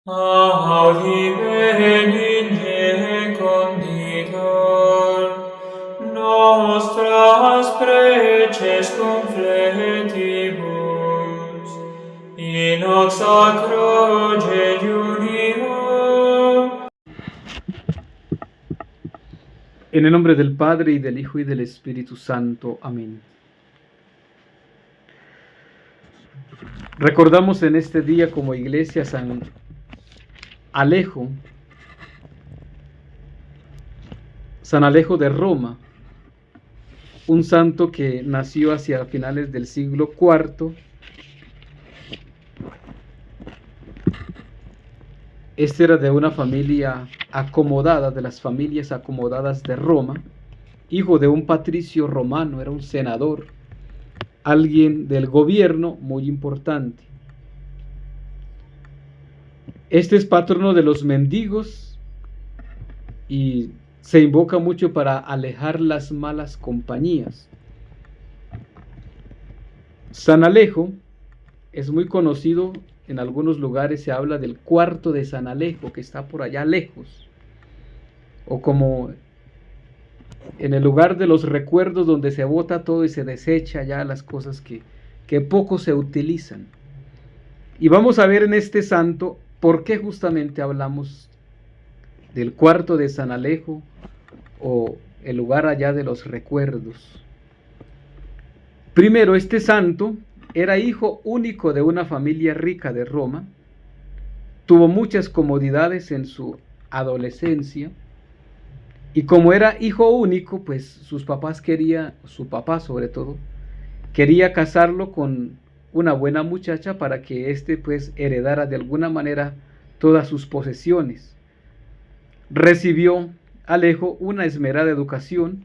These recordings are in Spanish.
Audi benigne conditor, nostras preces confletibus, in hoc sacro jejunio. En el nombre del Padre, y del Hijo, y del Espíritu Santo. Amén. Recordamos en este día como iglesia San Alejo de Roma, un santo que nació hacia finales del siglo IV. Este era de una familia acomodada, de las familias acomodadas de Roma, hijo de un patricio romano, era un senador, alguien del gobierno muy importante. Este es patrono de los mendigos y se invoca mucho para alejar las malas compañías. San Alejo es muy conocido, en algunos lugares se habla del cuarto de San Alejo, que está por allá lejos, o como en el lugar de los recuerdos donde se bota todo y se desecha ya las cosas que poco se utilizan. Y vamos a ver en este santo por qué justamente hablamos del cuarto de San Alejo, o el lugar allá de los recuerdos. Primero, este santo era hijo único de una familia rica de Roma, tuvo muchas comodidades en su adolescencia, y como era hijo único, pues su papá sobre todo, quería casarlo con una buena muchacha para que éste pues heredara de alguna manera todas sus posesiones. Recibió Alejo una esmerada educación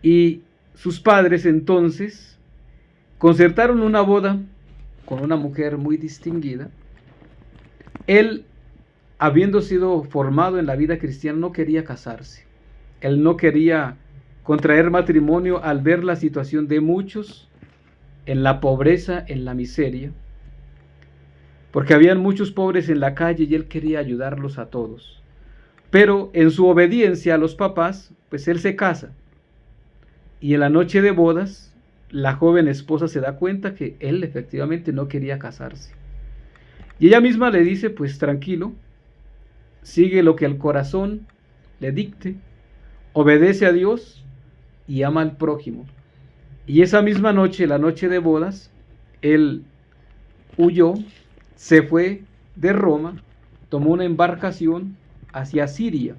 y sus padres entonces concertaron una boda con una mujer muy distinguida. Él, habiendo sido formado en la vida cristiana, no quería casarse. Él no quería contraer matrimonio al ver la situación de muchos en la pobreza, en la miseria, porque habían muchos pobres en la calle y él quería ayudarlos a todos. Pero en su obediencia a los papás, pues él se casa. Y en la noche de bodas, la joven esposa se da cuenta que él efectivamente no quería casarse. Y ella misma le dice, pues tranquilo, sigue lo que el corazón le dicte, obedece a Dios y ama al prójimo. Y esa misma noche, la noche de bodas, él huyó, se fue de Roma, tomó una embarcación hacia Siria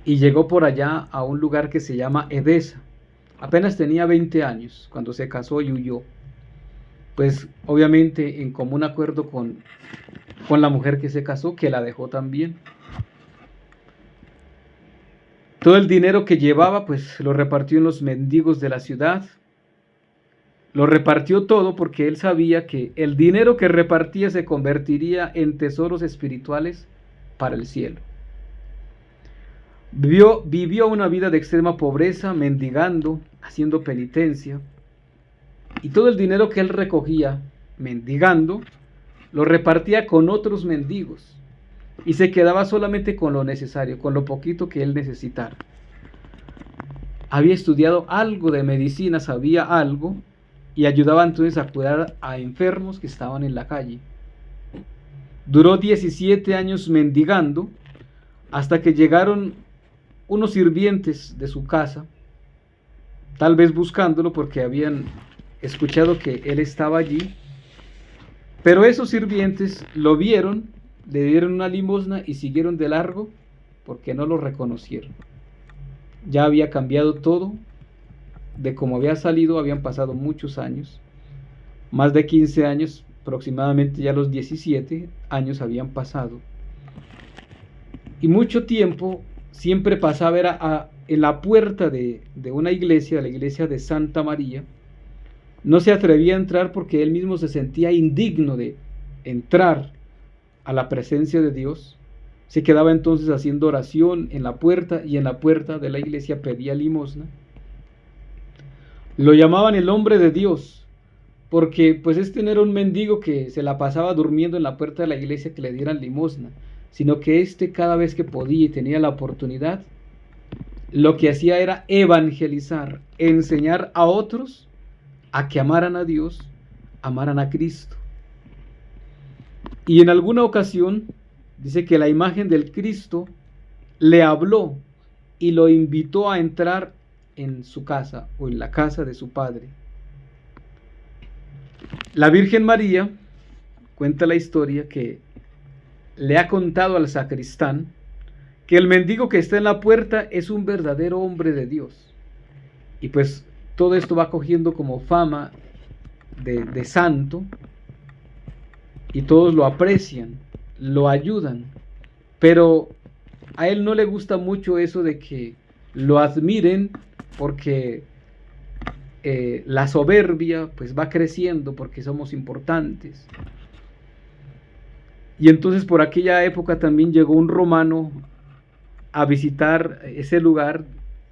y llegó por allá a un lugar que se llama Edesa. Apenas tenía 20 años cuando se casó y huyó, pues obviamente en común acuerdo con la mujer que se casó, que la dejó también. Todo el dinero que llevaba pues lo repartió en los mendigos de la ciudad. Lo repartió todo porque él sabía que el dinero que repartía se convertiría en tesoros espirituales para el cielo. Vivió una vida de extrema pobreza, mendigando, haciendo penitencia, y todo el dinero que él recogía mendigando lo repartía con otros mendigos y se quedaba solamente con lo necesario, con lo poquito que él necesitara. Había estudiado algo de medicina, sabía algo, y ayudaba entonces a cuidar a enfermos que estaban en la calle. Duró 17 años mendigando hasta que llegaron unos sirvientes de su casa, tal vez buscándolo porque habían escuchado que él estaba allí, pero esos sirvientes lo vieron, le dieron una limosna y siguieron de largo porque no lo reconocieron. Ya había cambiado todo, de como había salido habían pasado muchos años, más de 15 años, aproximadamente ya los 17 años habían pasado. Y mucho tiempo siempre pasaba era en la puerta de una iglesia, la iglesia de Santa María. No se atrevía a entrar porque él mismo se sentía indigno de entrar a la presencia de Dios. Se quedaba entonces haciendo oración en la puerta, y en la puerta de la iglesia pedía limosna. Lo llamaban el hombre de Dios porque pues este no era un mendigo que se la pasaba durmiendo en la puerta de la iglesia que le dieran limosna, sino que este cada vez que podía y tenía la oportunidad, lo que hacía era evangelizar, enseñar a otros a que amaran a Dios, amaran a Cristo. Y en alguna ocasión dice que la imagen del Cristo le habló y lo invitó a entrar en su casa o en la casa de su padre. La Virgen María cuenta la historia que le ha contado al sacristán que el mendigo que está en la puerta es un verdadero hombre de Dios. Y pues todo esto va cogiendo como fama de santo, y todos lo aprecian, lo ayudan, pero a él no le gusta mucho eso de que lo admiren, porque la soberbia pues va creciendo porque somos importantes. Y entonces por aquella época también llegó un romano a visitar ese lugar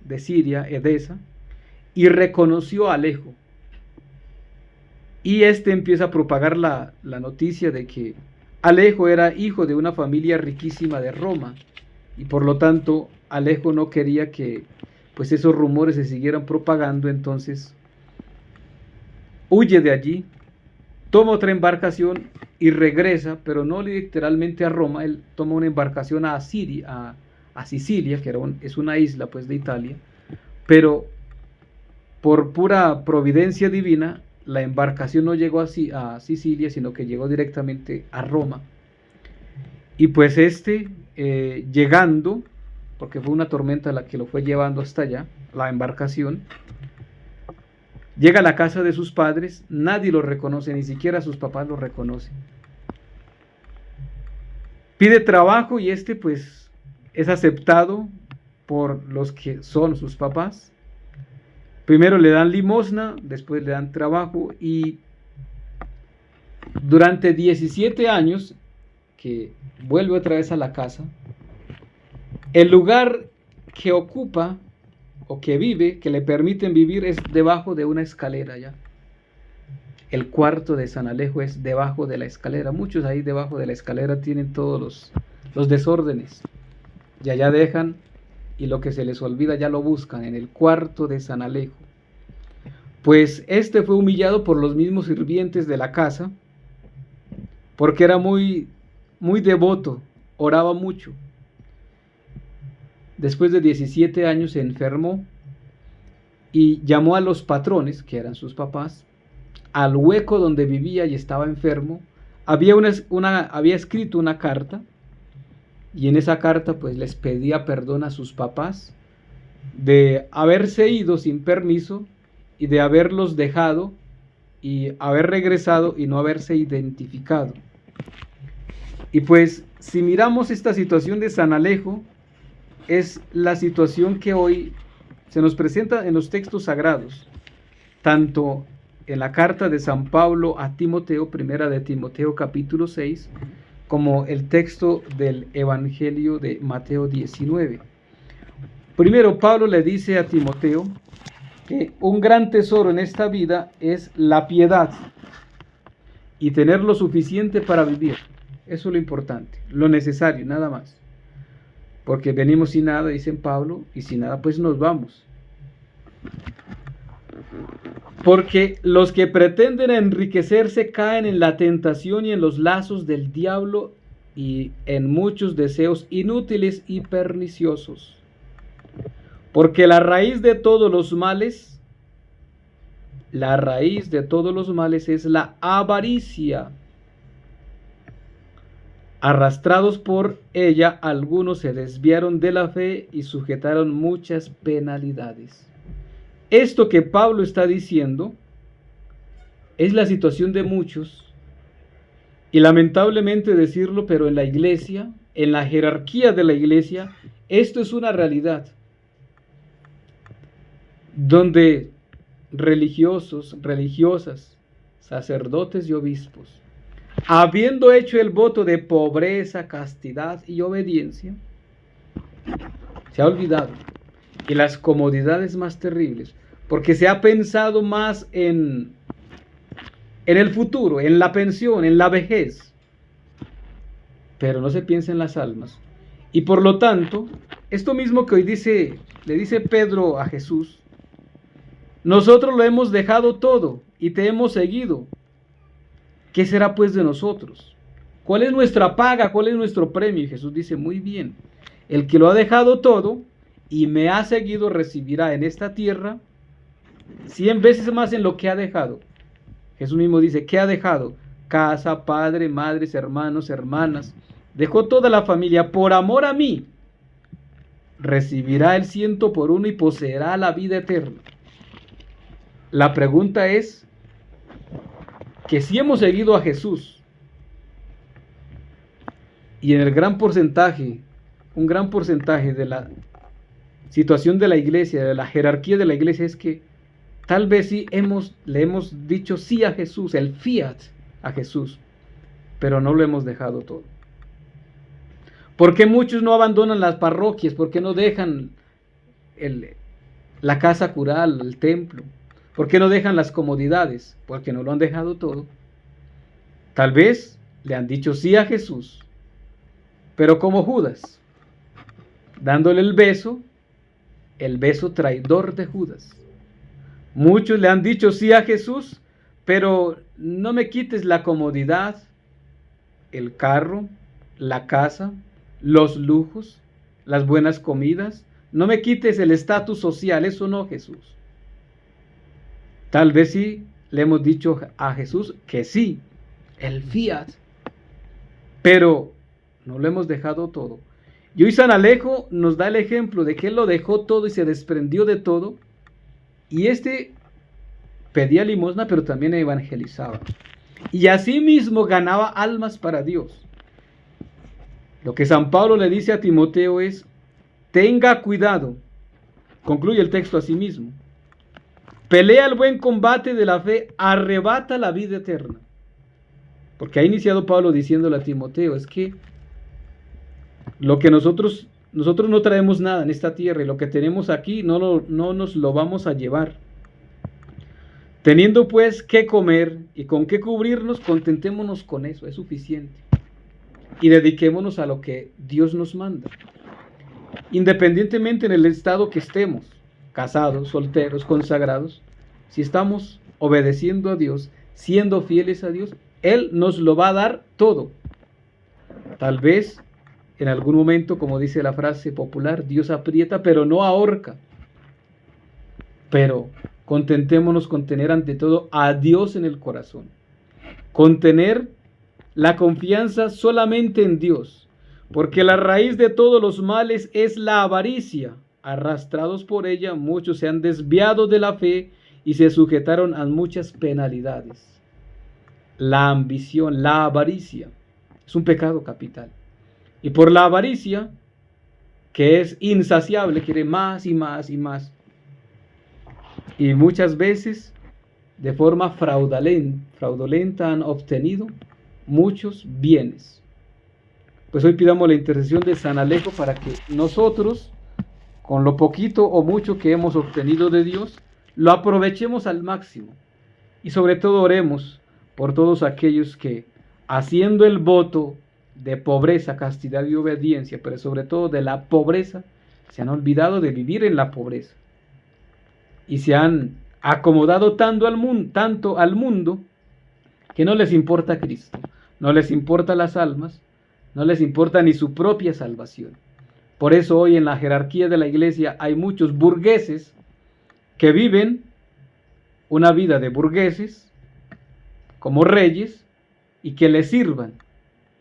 de Siria, Edesa, y reconoció a Alejo. Y este empieza a propagar la noticia de que Alejo era hijo de una familia riquísima de Roma, y por lo tanto Alejo no quería que pues esos rumores se siguieran propagando. Entonces huye de allí, toma otra embarcación y regresa, pero no literalmente a Roma. Él toma una embarcación a Siria, a Sicilia, que es una isla pues de Italia, pero por pura providencia divina la embarcación no llegó a Sicilia, sino que llegó directamente a Roma. Y pues llegando, porque fue una tormenta la que lo fue llevando hasta allá, la embarcación, llega a la casa de sus padres, nadie lo reconoce, ni siquiera sus papás lo reconocen. Pide trabajo y pues es aceptado por los que son sus papás. Primero le dan limosna, después le dan trabajo, y durante 17 años que vuelve otra vez a la casa, el lugar que ocupa o que vive, que le permiten vivir, es debajo de una escalera ya. El cuarto de San Alejo es debajo de la escalera. Muchos ahí debajo de la escalera tienen todos los desórdenes, y allá dejan, y lo que se les olvida ya lo buscan en el cuarto de San Alejo. Pues fue humillado por los mismos sirvientes de la casa, porque era muy, muy devoto, oraba mucho. Después de 17 años se enfermó y llamó a los patrones, que eran sus papás, al hueco donde vivía y estaba enfermo. Había escrito una carta, y en esa carta pues les pedía perdón a sus papás de haberse ido sin permiso y de haberlos dejado y haber regresado y no haberse identificado. Y pues si miramos esta situación de San Alejo, es la situación que hoy se nos presenta en los textos sagrados, tanto en la carta de San Pablo a Timoteo, primera de Timoteo capítulo 6, como el texto del Evangelio de Mateo 19. Primero, Pablo le dice a Timoteo que un gran tesoro en esta vida es la piedad y tener lo suficiente para vivir. Eso es lo importante, lo necesario, nada más. Porque venimos sin nada, dice Pablo, y sin nada pues nos vamos. Porque los que pretenden enriquecerse caen en la tentación y en los lazos del diablo y en muchos deseos inútiles y perniciosos. Porque la raíz de todos los males es la avaricia. Arrastrados por ella, algunos se desviaron de la fe y sujetaron muchas penalidades. Esto que Pablo está diciendo es la situación de muchos, y lamentablemente decirlo, pero en la iglesia, en la jerarquía de la iglesia, esto es una realidad, donde religiosos, religiosas, sacerdotes y obispos, habiendo hecho el voto de pobreza, castidad y obediencia, se ha olvidado, y las comodidades más terribles, porque se ha pensado más en en el futuro, en la pensión, en la vejez. Pero no se piensa en las almas. Y por lo tanto, esto mismo que hoy le dice Pedro a Jesús, nosotros lo hemos dejado todo y te hemos seguido. ¿Qué será pues de nosotros? ¿Cuál es nuestra paga? ¿Cuál es nuestro premio? Y Jesús dice, muy bien, el que lo ha dejado todo y me ha seguido recibirá en esta tierra 100 veces más en lo que ha dejado. Jesús mismo dice, ¿qué ha dejado? Casa, padre, madres, hermanos, hermanas. Dejó toda la familia por amor a mí. Recibirá el 100 por uno y poseerá la vida eterna. La pregunta es que si hemos seguido a Jesús y en el gran porcentaje, un gran porcentaje de la situación de la iglesia, de la jerarquía de la iglesia es que tal vez sí le hemos dicho sí a Jesús, el fiat a Jesús, pero no lo hemos dejado todo. ¿Por qué muchos no abandonan las parroquias? ¿Por qué no dejan la casa cural, el templo? ¿Por qué no dejan las comodidades? Porque no lo han dejado todo. Tal vez le han dicho sí a Jesús, pero como Judas, dándole el beso traidor de Judas. Muchos le han dicho sí a Jesús, pero no me quites la comodidad, el carro, la casa, los lujos, las buenas comidas. No me quites el estatus social, eso no, Jesús. Tal vez sí le hemos dicho a Jesús que sí, el fiat, pero no lo hemos dejado todo. Y hoy San Alejo nos da el ejemplo de que él lo dejó todo y se desprendió de todo. Y pedía limosna, pero también evangelizaba. Y asimismo ganaba almas para Dios. Lo que San Pablo le dice a Timoteo es, tenga cuidado, concluye el texto así mismo, pelea el buen combate de la fe, arrebata la vida eterna. Porque ha iniciado Pablo diciéndole a Timoteo, es que lo que nosotros no traemos nada en esta tierra y lo que tenemos aquí no nos lo vamos a llevar. Teniendo pues qué comer y con qué cubrirnos, contentémonos con eso, es suficiente. Y dediquémonos a lo que Dios nos manda. Independientemente en el estado que estemos, casados, solteros, consagrados, si estamos obedeciendo a Dios, siendo fieles a Dios, Él nos lo va a dar todo. Tal vez en algún momento, como dice la frase popular, Dios aprieta pero no ahorca. Pero contentémonos con tener ante todo a Dios en el corazón. Con tener la confianza solamente en Dios. Porque la raíz de todos los males es la avaricia. Arrastrados por ella, muchos se han desviado de la fe y se sujetaron a muchas penalidades. La ambición, la avaricia, es un pecado capital. Y por la avaricia, que es insaciable, quiere más y más y más. Y muchas veces, de forma fraudulenta han obtenido muchos bienes. Pues hoy pidamos la intercesión de San Alejo para que nosotros, con lo poquito o mucho que hemos obtenido de Dios, lo aprovechemos al máximo. Y sobre todo oremos por todos aquellos que, haciendo el voto de pobreza, castidad y obediencia, pero sobre todo de la pobreza, se han olvidado de vivir en la pobreza. Y se han acomodado tanto al mundo que no les importa Cristo, no les importa las almas, no les importa ni su propia salvación. Por eso hoy en la jerarquía de la iglesia hay muchos burgueses que viven una vida de burgueses como reyes y que les sirvan,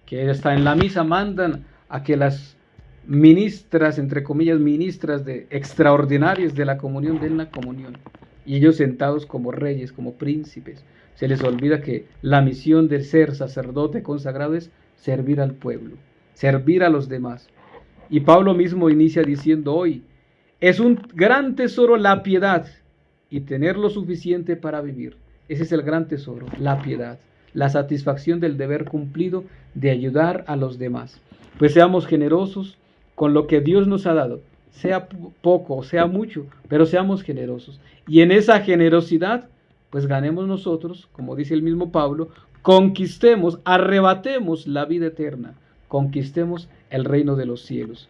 que hasta en la misa mandan a que las ministras, entre comillas, ministras extraordinarias de la comunión den la comunión. Y ellos sentados como reyes, como príncipes. Se les olvida que la misión de ser sacerdote consagrado es servir al pueblo, servir a los demás. Y Pablo mismo inicia diciendo hoy, es un gran tesoro la piedad y tener lo suficiente para vivir. Ese es el gran tesoro, la piedad, la satisfacción del deber cumplido de ayudar a los demás. Pues seamos generosos con lo que Dios nos ha dado, sea poco o sea mucho, pero seamos generosos. Y en esa generosidad pues ganemos nosotros, como dice el mismo Pablo, conquistemos, arrebatemos la vida eterna, conquistemos el reino de los cielos.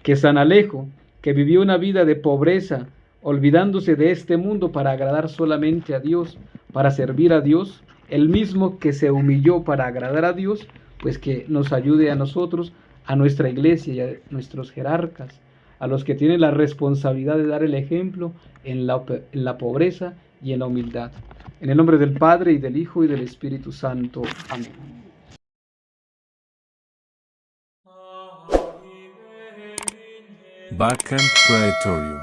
Que San Alejo, que vivió una vida de pobreza, olvidándose de este mundo para agradar solamente a Dios, para servir a Dios, el mismo que se humilló para agradar a Dios, pues que nos ayude a nosotros, a nuestra iglesia y a nuestros jerarcas, a los que tienen la responsabilidad de dar el ejemplo en la pobreza y en la humildad. En el nombre del Padre, y del Hijo, y del Espíritu Santo. Amén. Vacant Praetorium.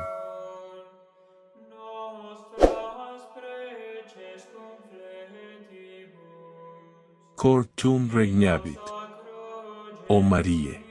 Nostras preces confletibus. Cor tuum regnavit, Sacro o Marie.